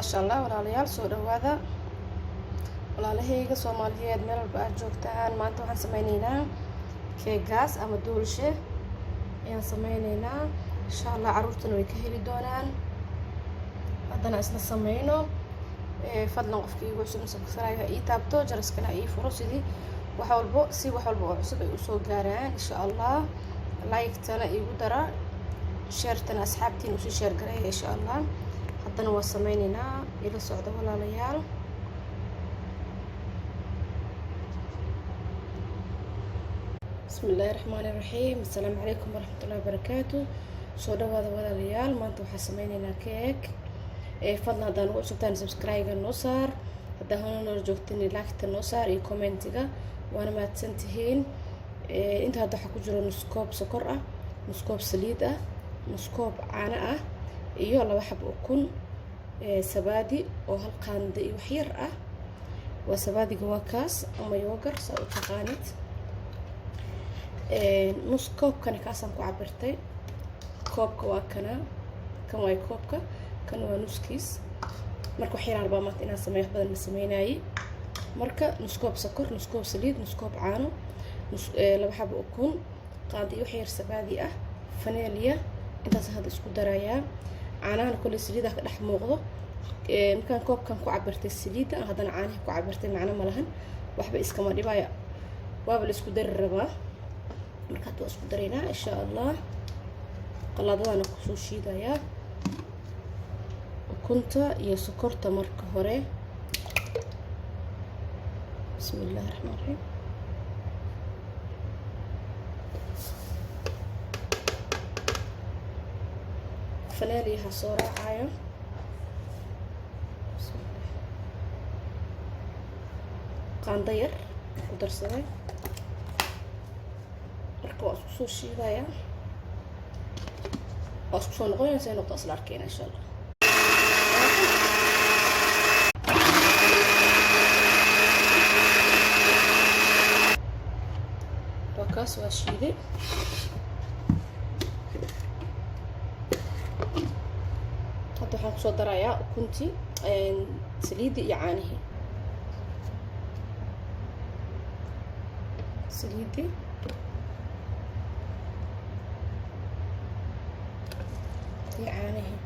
maasha allah walaalayaal soo dhawaada walaalahayga Soomaaliyeed meel walba aad joogtaan. maanta waxaan sameynaynaa keegaas ama doolshe ayaan sameynaynaa. insha allah caruurtuna way ka heli doonaan. haddana isla sameyno. fadlan qofkii igu cusub subscribe ii taabto, jaraskana ii furo sidii wax walbo oo cusub ay usoo gaaraan. insha allah like-tana igu dara, share-tana asxaabtiin usii share gareeya insha allah. haddana waa sameynaynaa, ila socda walaalayaal. bismillaahi raxmaani raxiim. assalaamu calaykum waraxmatullaahi wabarakaatu. soo dhawaada walaalayaal. maanta waxaan sameynaynaa keeg. fadlan haddaan ugu cusubtaan subscribe-ga noo saar, haddaan hona noola joogtin like-ta noo saar iyo commentiga, waana mahadsan tihiin. inta hadda waxaa ku jiro nus koob sokor ah, nus koob saliid ah, nus koob caano ah iyo 2 xabo ukun, sabaadi oo hal qaando iyo wax yar ah. waa sabaadiga waa kaas ama yoogar saa u taqaanid. nus koobkana kaasaan ku cabirtay. koobka waa kana, kan waa koobka, kan waa nuskiis. marka wax yar baa maanta inaan sameeyo, wax badan ma sameynaayi. marka nus koob sokor, nus koob saliid, nus koob caano, 2 xabo ukun, qaando iyo wax yar sabaadi ah, vanilya. intaas hadda isku darayaa. caanahan kulli saliida ka dhex muuqdo. markaan koobkan ku cabirtay saliida, haddana caanaha ku cabirtay macna ma lahan, waxba iskama dhibaya, waaba la isku dari rabaa. marka hadda waa isku daraynaa insha allah. qalaadadana kusoo shiidayaa ukunta iyo sokorta marka hore. bismillaahi raxmaani raxiim. vanilyaha soo raacayo. qaando yar ku darsaday. marka waa isku soo shiidayaa, waa isku soo noqonaysa ay noqdo isla arkayna insha allah. waa kaas waa shiiday. hadda waxaan kusoo darayaa ukuntii, saliidii iyo caanihii. saliidii iyo caanihii.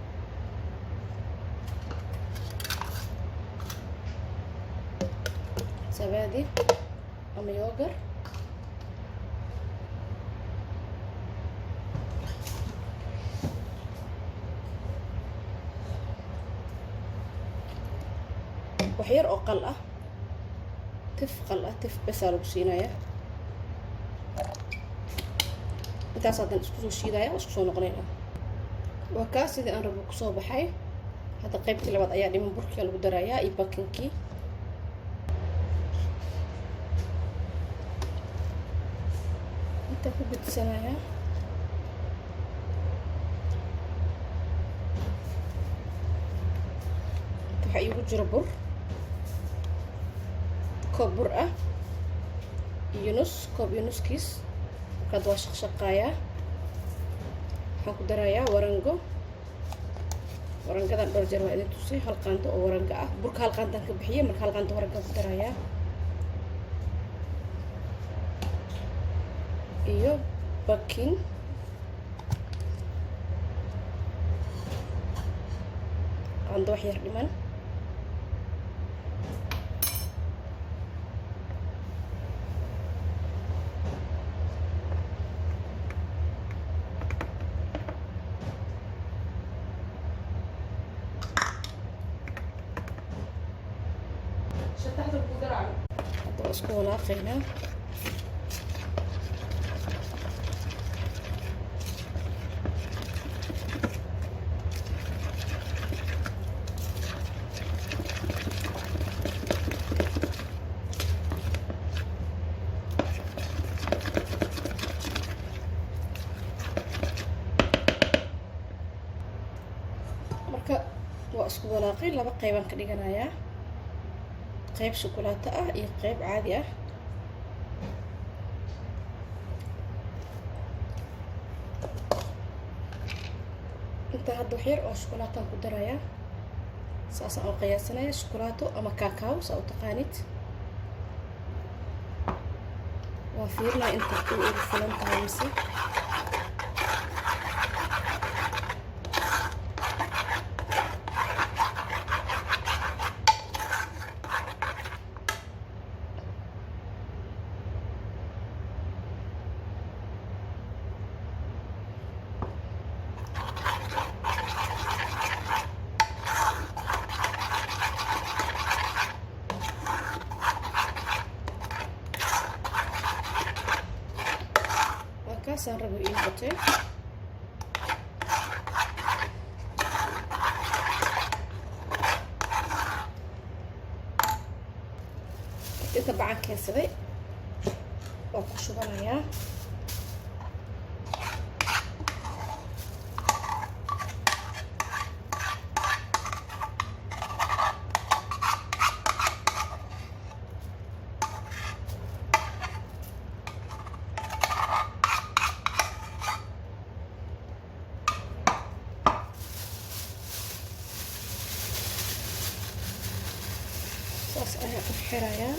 sabaadi ama yoogar. wax yar oo qal ah, tif qal ah, tif basaa lagu siinayaa. intaas haddana isku soo shiidaya, waa isku soo noqonayna. waa kaas sidii aan rabo kusoo baxay. hadda qaybtii labaad ayaa dhiman, burkiga lagu darayaa iyo bakinkii. inta ku gudisanayaa. waxaa iigu jiro bur, koob bur ah iyo nus koob iyo nuskiis. markaad waa shaqshaqaayaa. waxaan ku darayaa warango. warangadan dhowr jeer waa idin tusay. hal qaando oo waranga ah. burka hal qaandaan ka bixiyay, marka hal qaando waranga ku darayaa. iyo baking. qaando wax yar dhiman. hadda waa isku walaaqaynaa. marka waa isku walaaqay. 2 qaybaan ka dhiganayaa, qayb shukulaato ah iyo qayb caadi ah. inta hadda wax yar oo shukulaataan ku darayaa. saas aan qiyaasanaya shukulaato ama kakao saa u taqaanid waa fiirnaa inta ugu filan tahay mise kaasaan rabo ii noqotay inta bacaan keensaday waan ku shubanayaa saas ayaan u xirayaa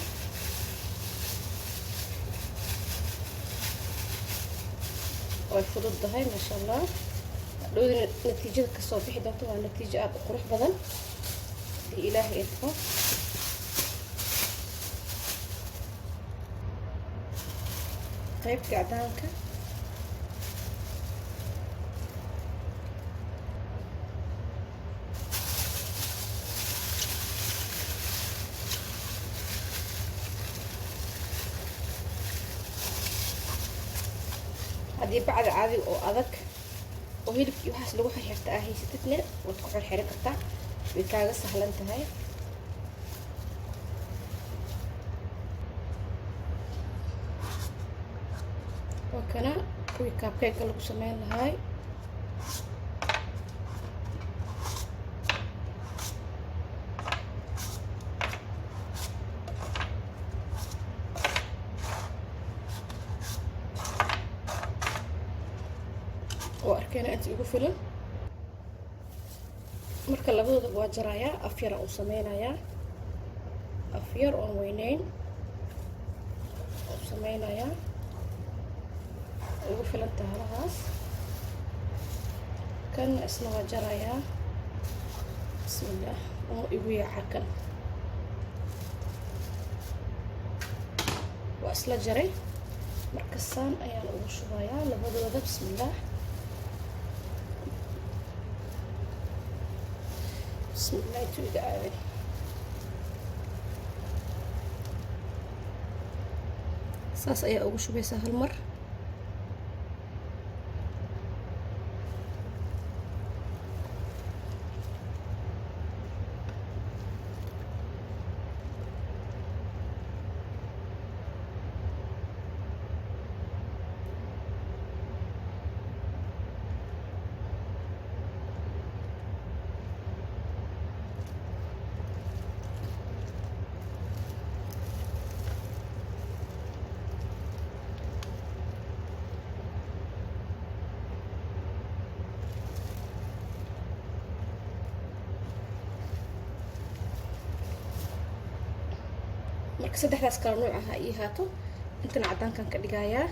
way fududahay maasha allah hadhowdina natiijada kasoo bixi doonto waa natiijo aad u qurux badan hadii ilaahay idmo qaybta cadaanka haddii bacda caadi oo adag oo hilibkii waxaas lagu xirxirta ah haysatidna waad ku xirxiran kartaa way kaaga sahlan tahay waa kana kuwii kaabkeega lagu sameyn lahay وأركينا أنت يقول فيلم مركل لبضة بواجرايا أفير أو سمينايا أفير أو وينين أو سمينايا يقول فيلم تهرهاس كان اسمه واجرايا بسم الله ويقوي حكن وأصل جري مركزان أيان أبو شبايا لبضة بسم الله بسم الله تعالى saas ayaa ugu shubaysaa hal mar marka saddexdaas kala nooc ah ii haato intan cadaankan ka dhigayaa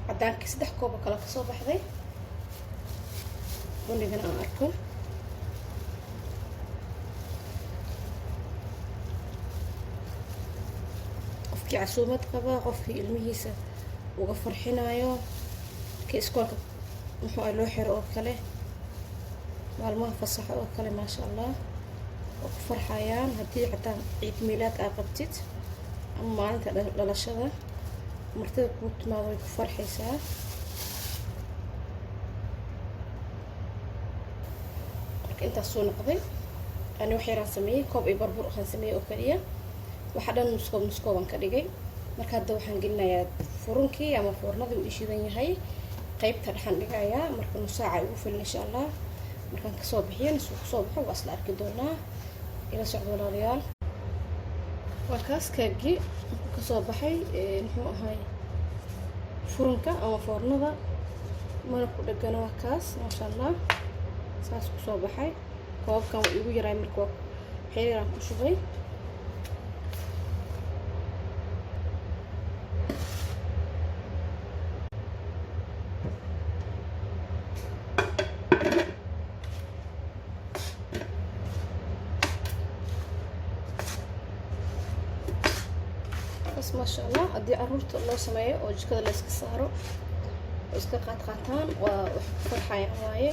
cadaankii 3 koob kala ka soo baxday bunigana aan arko qofkii casuumad qaba qofkii ilmihiisa uga farxinayo ka iskoolka muxuu loo xiro oo kale maalmaha fasaxa oo kale ma sha Allah oo ku farxayaan hadii xataa ciid miilaad aad qabtid ama maalinta dhalashada martida ku timaado way ku farxaysaa marka intaas soo noqday ani wax yaraan sameeyay koob ay barbur waxaan sameeyay oo kaliya waxa dhan nuskooban ka dhigay marka hadda waxaan gelinayaa furunkii ama foornadii uu shidan yahay qaybta dhaxan dhigayaa marka nus saaca ugu filan insha allah markaan kasoo bixiyan suu kusoo baxo waa isla arki doonaa ila socdo walaalayaal waa kaas keegii kasoo baxay muxuu ahay furunka ama foornada mana ku dhagan waa kaas maasha allah saas kusoo baxay koobkan waa igu yaray marka waa xiriiraan ku shubay بس ما شاء الله أدي عرورت الله سماية وجكذا اللي سكساره وسك قاطعتان وفرحة يعني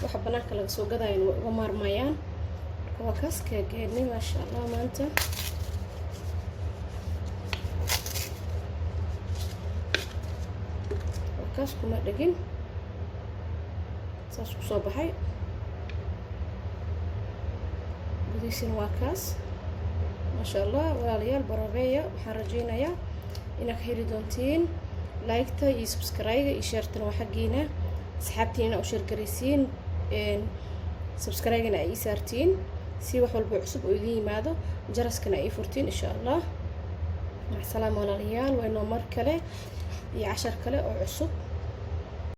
وحبنا كلا سوق هذا يعني ومر ميان وكاس كجني ما شاء الله ما أنت وكاس كم دقين ساس صباحي بدي يصير وكاس ما شاء الله walaalyaal barabeeya waxaan rajeynayaa inaad heli doontiin like-ta iyo subscribe-ga iyo share-tana waa xaqiina asxaabtiina u share gareysiin subscribe-gana ay saartiin si wax walba cusub oo idin yimaado jaraskana ay furtiin insha Allah mac salaam walaalyaal waa inoo mar kale iyo cashar kale oo cusub